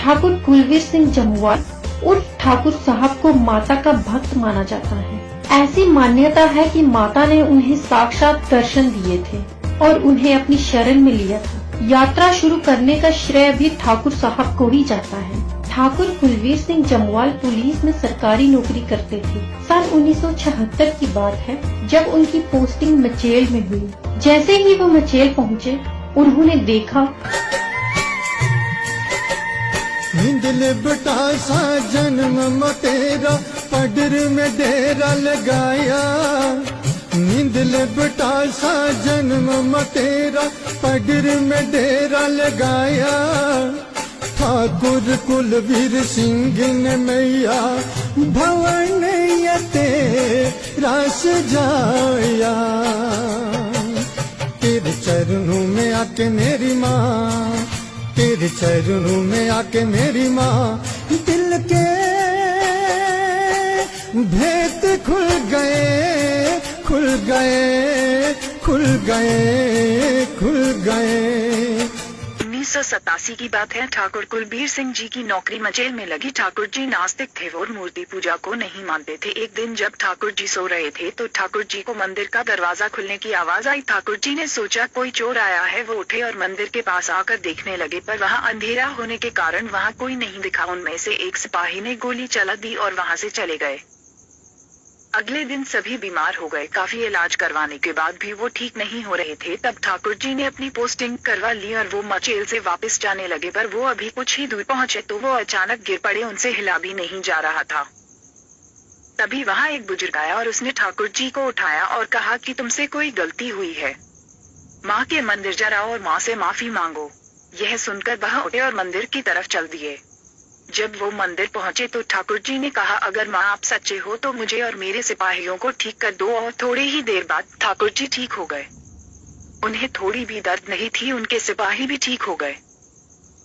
ठाकुर कुलवीर सिंह जम्वाल उर्फ ठाकुर साहब को माता का भक्त माना जाता है। ऐसी मान्यता है कि माता ने उन्हें साक्षात दर्शन दिए थे और उन्हें अपनी शरण में लिया था। यात्रा शुरू करने का श्रेय भी ठाकुर साहब को ही जाता है। ठाकुर कुलवीर सिंह जम्वाल पुलिस में सरकारी नौकरी करते थे। सन 1976 की बात है जब उनकी पोस्टिंग मचेल में हुई। जैसे ही वो मचेल पहुँचे, उन्होंने देखा निंदले बेटा सा जन्म तेरा पडर में डेरा लगाया। निंदले बेटा सा जन्म तेरा पडर में डेरा लगाया। ठाकुर कुलवीर सिंह ने मैया भवन तेरा सजाया। तेरे चरणों में आके मेरी माँ, तेरे चरणों में आके मेरी माँ, दिल के भेद खुल गए, खुल गए, खुल गए, खुल गए। 1987 की बात है। ठाकुर कुलवीर सिंह जी की नौकरी मचेल में लगी। ठाकुर जी नास्तिक थे और मूर्ति पूजा को नहीं मानते थे। एक दिन जब ठाकुर जी सो रहे थे तो ठाकुर जी को मंदिर का दरवाजा खुलने की आवाज आई। ठाकुर जी ने सोचा कोई चोर आया है। वो उठे और मंदिर के पास आकर देखने लगे, पर वहाँ अंधेरा होने के कारण वहाँ कोई नहीं दिखा। उनमें से एक सिपाही ने गोली चला दी और वहाँ से चले गए। अगले दिन सभी बीमार हो गए। काफी इलाज करवाने के बाद भी वो ठीक नहीं हो रहे थे। तब ठाकुर जी ने अपनी पोस्टिंग करवा ली और वो मचेल से वापस जाने लगे, पर वो अभी कुछ ही दूर पहुंचे तो वो अचानक गिर पड़े। उनसे हिला भी नहीं जा रहा था। तभी वहाँ एक बुजुर्ग आया और उसने ठाकुर जी को उठाया और कहा कि तुमसे कोई गलती हुई है, माँ के मंदिर जाओ और माँ से माफी मांगो। यह सुनकर वह उठे और मंदिर की तरफ चल दिए। जब वो मंदिर पहुंचे तो ठाकुर जी ने कहा, अगर माँ आप सच्चे हो तो मुझे और मेरे सिपाहियों को ठीक कर दो। और थोड़ी ही देर बाद ठाकुर जी ठीक हो गए। उन्हें थोड़ी भी दर्द नहीं थी। उनके सिपाही भी ठीक हो गए।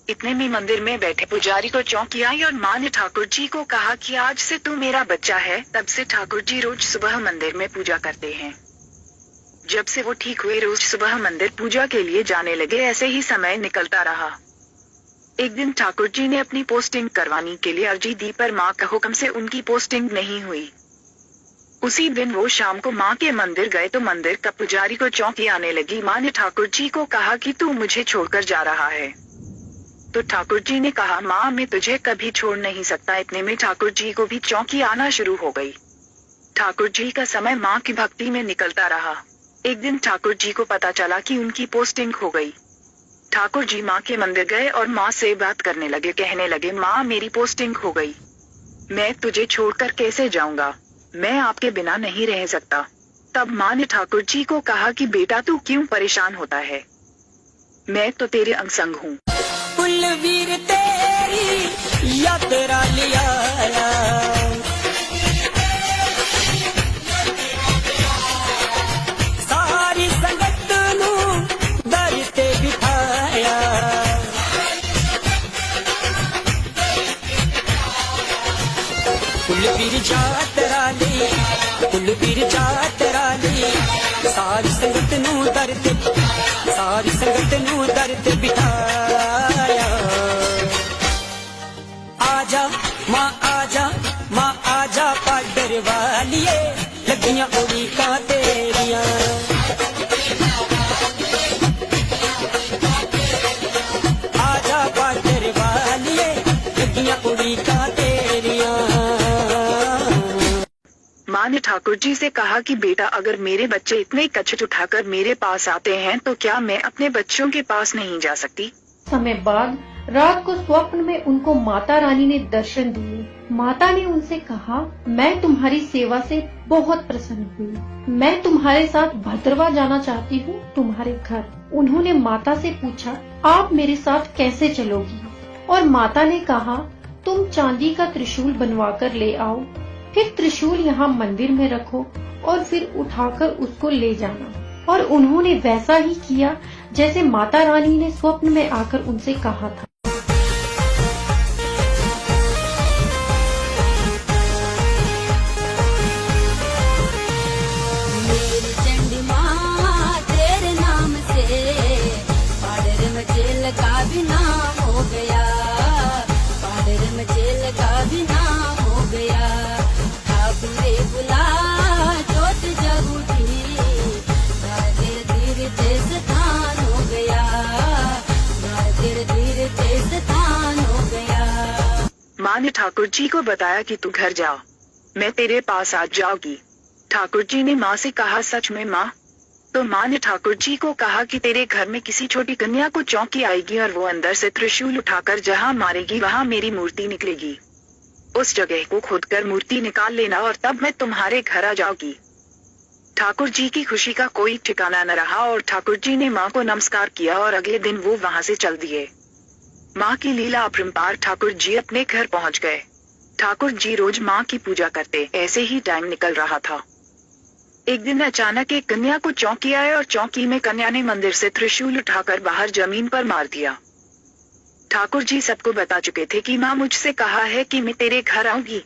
इतने में मंदिर में बैठे पुजारी को चौंकी आई और माँ ने ठाकुर जी को कहा कि आज से तू मेरा बच्चा है। तब से ठाकुर जी रोज सुबह मंदिर में पूजा करते हैं। जब से वो ठीक हुए रोज सुबह मंदिर पूजा के लिए जाने लगे। ऐसे ही समय निकलता रहा। एक दिन ठाकुर जी ने अपनी पोस्टिंग करवाने के लिए अर्जी दी, पर माँ के हुक्म से उनकी पोस्टिंग नहीं हुई। उसी दिन वो शाम को माँ के मंदिर गए तो मंदिर का पुजारी को चौंकी आने लगी। माँ ने ठाकुर जी को कहा कि तू मुझे छोड़कर जा रहा है। तो ठाकुर जी ने कहा, माँ मैं तुझे कभी छोड़ नहीं सकता। इतने में ठाकुर जी को भी चौंकी आना शुरू हो गई। ठाकुर जी का समय माँ की भक्ति में निकलता रहा। एक दिन ठाकुर जी को पता चला कि उनकी पोस्टिंग हो गई। ठाकुर जी माँ के मंदिर गए और माँ से बात करने लगे। कहने लगे, माँ मेरी पोस्टिंग हो गई, मैं तुझे छोड़कर कैसे जाऊंगा, मैं आपके बिना नहीं रह सकता। तब माँ ने ठाकुर जी को कहा कि बेटा तू क्यों परेशान होता है, मैं तो तेरे अंग संग हूँ। कुलवीर तेरी यात्रा लिया, सारी संगत नू दर ते बिठाया। कुलवीर यात्रा ली, कुलवीर यात्रा ली, सारी संगत नू दर ते, सारी संगत नू दर ते बिठाया। आजा माँ आजा, माँ आजा पाडर वालिए, लगियां उड़ीका तेरिया। आजा पाडर वालिए, लगियां उड़ीका तेरिया। माँ ने ठाकुर जी से कहा कि बेटा अगर मेरे बच्चे इतने कचट उठाकर मेरे पास आते हैं तो क्या मैं अपने बच्चों के पास नहीं जा सकती। समय बाद रात को स्वप्न में उनको माता रानी ने दर्शन दिए। माता ने उनसे कहा, मैं तुम्हारी सेवा से बहुत प्रसन्न हुई, मैं तुम्हारे साथ भद्रवा जाना चाहती हूँ, तुम्हारे घर। उन्होंने माता से पूछा, आप मेरे साथ कैसे चलोगी? और माता ने कहा, तुम चांदी का त्रिशूल बनवा कर ले आओ, फिर त्रिशूल यहाँ मंदिर में रखो और फिर उठाकर उसको ले जाना। और उन्होंने वैसा ही किया जैसे माता रानी ने स्वप्न में आकर उनसे कहा था। मेरी चंडी माँ तेरे नाम से पाडर मचेल का भी नाम हो गया। माँ ने ठाकुर जी को बताया कि तू घर जा, मैं तेरे पास आ जाऊंगी। ठाकुर जी ने माँ से कहा, सच में माँ? तो माँ ने ठाकुर जी को कहा कि तेरे घर में किसी छोटी कन्या को चौंकी आएगी और वो अंदर से त्रिशूल उठाकर जहाँ मारेगी वहाँ मेरी मूर्ति निकलेगी। उस जगह को खोदकर मूर्ति निकाल लेना और तब मैं तुम्हारे घर आ जाऊंगी। ठाकुर जी की खुशी का कोई ठिकाना न रहा और ठाकुर जी ने माँ को नमस्कार किया और अगले दिन वो वहाँ से चल दिए। माँ की लीला अपरंपार। ठाकुर जी अपने घर पहुँच गए। ठाकुर जी रोज माँ की पूजा करते। ऐसे ही टाइम निकल रहा था। एक दिन अचानक एक कन्या को चौंकी आए और चौंकी में कन्या ने मंदिर से त्रिशूल उठाकर बाहर जमीन पर मार दिया। ठाकुर जी सबको बता चुके थे कि माँ मुझसे कहा है कि मैं तेरे घर आऊंगी।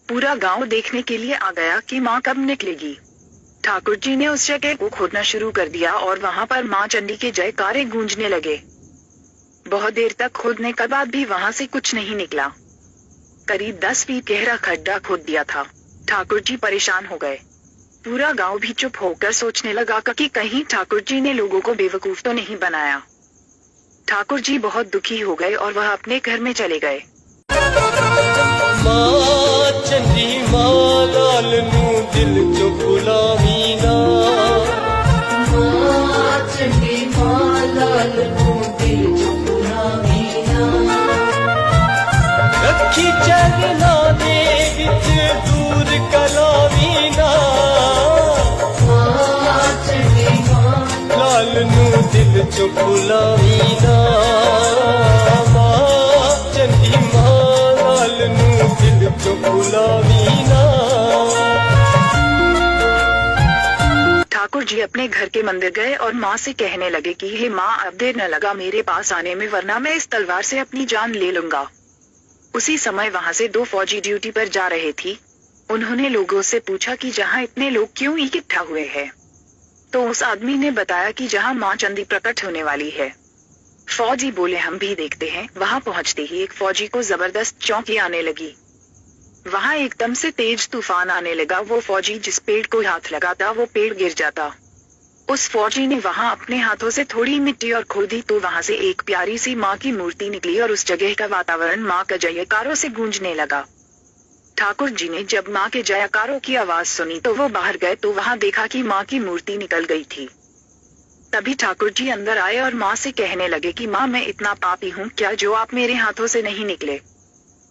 पूरा गांव देखने के लिए आ गया कि माँ कब निकलेगी। ठाकुर जी ने उस जगह को खोदना शुरू कर दिया और वहाँ पर माँ चंडी के जयकारे गूंजने लगे। बहुत देर तक खोदने के बाद भी वहाँ से कुछ नहीं निकला। करीब 10 फीट गहरा खड्डा खोद दिया था। ठाकुर जी परेशान हो गए। पूरा गांव भी चुप होकर सोचने लगा कि कहीं ठाकुर जी ने लोगों को बेवकूफ तो नहीं बनाया। ठाकुर जी बहुत दुखी हो गए और वह अपने घर में चले गए। माँ चंडी माँ लाल नू दिल चो भुलावी ना, माँ चंडी माँ लाल नू दिल चो भुलावी ना, रखी चरना दे विच दूर करावी ना, माँ चंडी माँ लाल नू दिल चो भुलावी ना, माँ चंडी माँ लाल नू दिल चो भुलावी ना। ठाकुर जी अपने घर के मंदिर गए और माँ से कहने लगे कि हे माँ, अब देर न लगा मेरे पास आने में, वरना मैं इस तलवार से अपनी जान ले लूंगा। उसी समय वहाँ से 2 फौजी ड्यूटी पर जा रहे थी। उन्होंने लोगों से पूछा कि जहाँ इतने लोग क्यों इकट्ठा हुए हैं। तो उस आदमी ने बताया कि जहाँ माँ चंडी प्रकट होने वाली है। फौजी बोले, हम भी देखते हैं। वहाँ पहुँचते ही एक फौजी को जबरदस्त चौंकी आने लगी। वहाँ एकदम से तेज तूफान आने लगा। वो फौजी जिस पेड़ को हाथ लगाता वो पेड़ गिर जाता। उस फौजी ने वहाँ अपने हाथों से थोड़ी मिट्टी और खोदी तो वहाँ से एक प्यारी सी माँ की मूर्ति निकली और उस जगह का वातावरण माँ के जयकारों से गूंजने लगा। ठाकुर जी ने जब माँ के जयकारों की आवाज सुनी तो वो बाहर गए तो वहाँ देखा कि माँ की मूर्ति निकल गई थी। तभी ठाकुर जी अंदर आए और माँ से कहने लगे कि माँ, मैं इतना पापी हूँ क्या जो आप मेरे हाथों से नहीं निकले।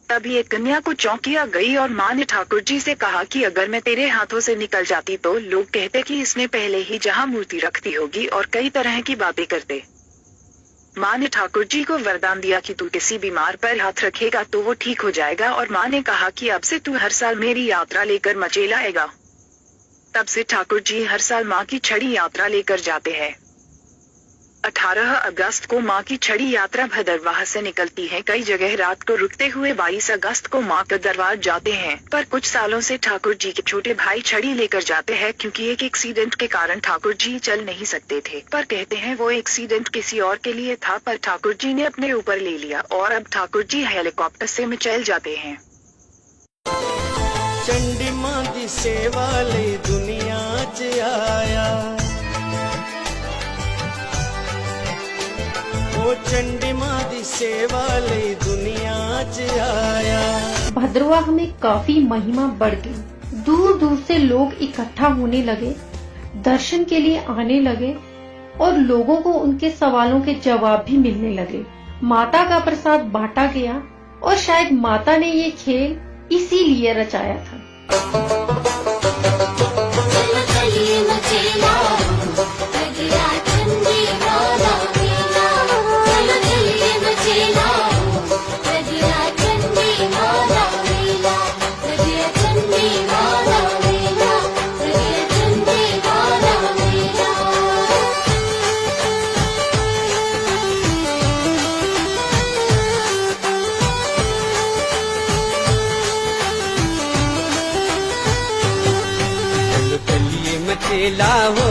तभी एक कन्या को चौंकी आ गई और माँ ने ठाकुर जी से कहा कि अगर मैं तेरे हाथों से निकल जाती तो लोग कहते कि इसने पहले ही जहाँ मूर्ति रखती होगी और कई तरह की बातें करते। माँ ने ठाकुर जी को वरदान दिया कि तू किसी बीमार पर हाथ रखेगा तो वो ठीक हो जाएगा। और माँ ने कहा कि अब से तू हर साल मेरी यात्रा लेकर मचेल आएगा। तब से ठाकुर जी हर साल माँ की छड़ी यात्रा लेकर जाते हैं। 18 अगस्त को माँ की छड़ी यात्रा भदरवाह से निकलती है। कई जगह रात को रुकते हुए 22 अगस्त को माँ के दरबार जाते हैं। पर कुछ सालों से ठाकुर जी के छोटे भाई छड़ी लेकर जाते हैं क्योंकि एक एक्सीडेंट के कारण ठाकुर जी चल नहीं सकते थे। पर कहते हैं वो एक्सीडेंट किसी और के लिए था, पर ठाकुर जी ने अपने ऊपर ले लिया और अब ठाकुर जी हेलीकॉप्टर से में चल जाते हैं। चंडी मां दी सेवा ले दुनिया च आया, ओ चंडी मां दी सेवा ले दुनिया च आया। भद्रवाह में काफी महिमा बढ़ गई। दूर दूर से लोग इकट्ठा होने लगे, दर्शन के लिए आने लगे और लोगों को उनके सवालों के जवाब भी मिलने लगे। माता का प्रसाद बांटा गया और शायद माता ने ये खेल इसीलिए रचाया था। चलो चलिए मचेला, लगिया चंडी वाला मेला, चलो चलिए मचेला, लगिया चंडी वाला मेला, लगिया चंडी वाला मेला, लगिया चंडी वाला मेला। चलिए मचेला हो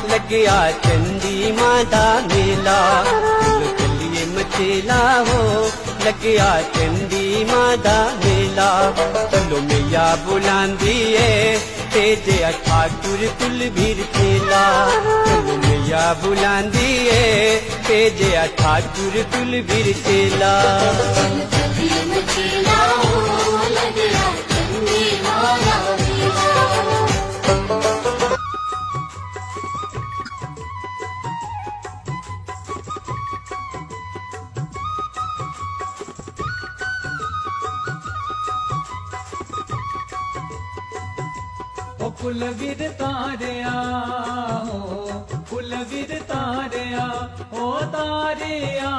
लग्या चंडी मां दा मेला, चलिए मचेला हो लग्या चंडी मां दा मेला। चलो मैया बुलांदी है तेजे ठाकुर कुलबीर चेला, चलो मैया बुलांदी है तेजे ठाकुर कुलबीर चेला। चलो चलिए मचेला, कुलवीर तारिया हो कुलवीर तारिया ओ तारिया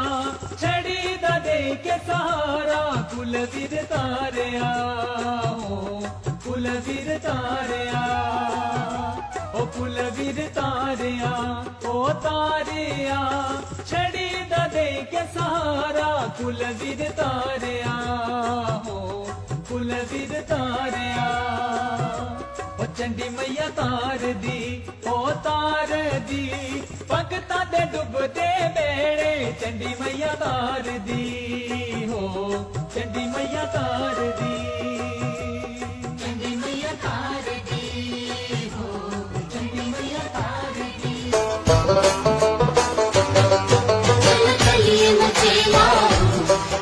छड़ी दा दे के सहारा कुलवीर तारिया हो कुलवीर तारिया ओ कुलवीर तारिया ओ तारिया छड़ी दा दे के सहारा कुलवीर तारिया हो कुलवीर तारिया ओ चंडी मैया तार दी ओ तार दी भगतां दे डुबदे बेड़े चंडी मैया तार दी हो चंडी मैया तार दी चंडी मैया तार दी हो चंडी मैया तार दी चल चलिए मचेला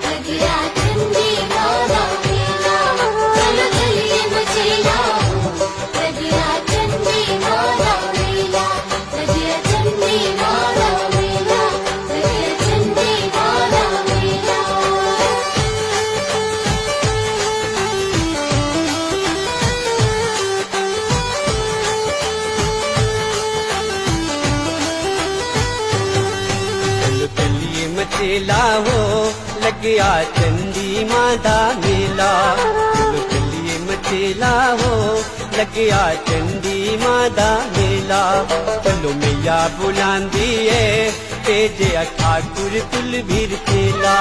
लगिया चंडी माता मेला चल चलिए मचेला लगिया चंडी माता मेला लगिया चंडी माता मेला लगिया चंडी माता मेला चलो चलिए मचेला हो लग गया चंडी माँ दा मेला चलो चलिए मचेला हो लग गया चंडी माँ दा मेला चलो मैया बुलांदी है तेजे ठाकुर कुलवीर चेला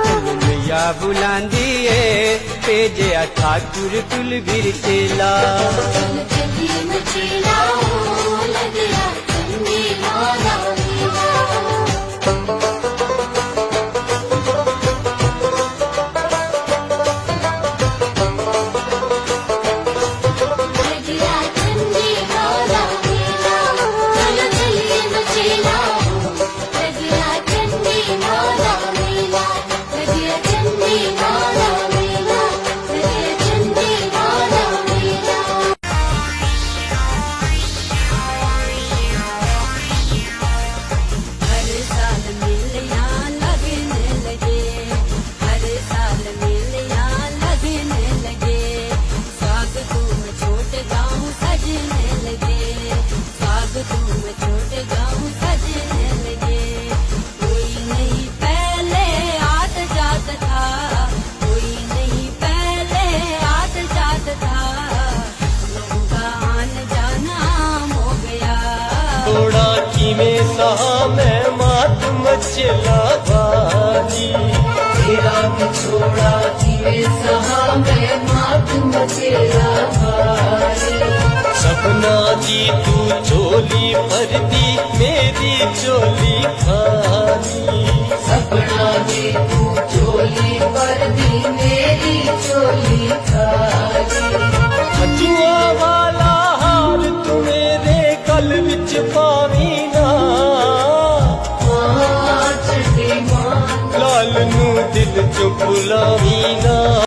चलो मैया बुलांदी है तेजे ठाकुर कुलवीर चेला चल चलिए मचेला हो लगिया चंडी माता मेला लगिया चंडी माता मेला चल चलिए मचेला लगिया चंडी माता मेला लगिया चंडी माता मेला लगिया चंडी माता मेला हर साल मेलिया लगने लगे हर साल मेलिया लगने लगे साग तुम छोट गाँव सजने लगे साग तुम छोट गाँव सजने लगे कोई नहीं पहले आत जात था कोई नहीं पहले आत जात था लोगों का आन जाना हो गया थोड़ा की में सहा मैं मात मचला भारी तेरा बिछोड़ा जीवे सहा मैं मात मचेला भारी सपना दी तू चोली भर दी मेरी चोली खाली सपना दे तू चोली पर दी मेरी चोली खाली जुआ वाला हार तू मेरे गल विच पावी ना चंडी माता लाल नू दिल चो भुलावी ना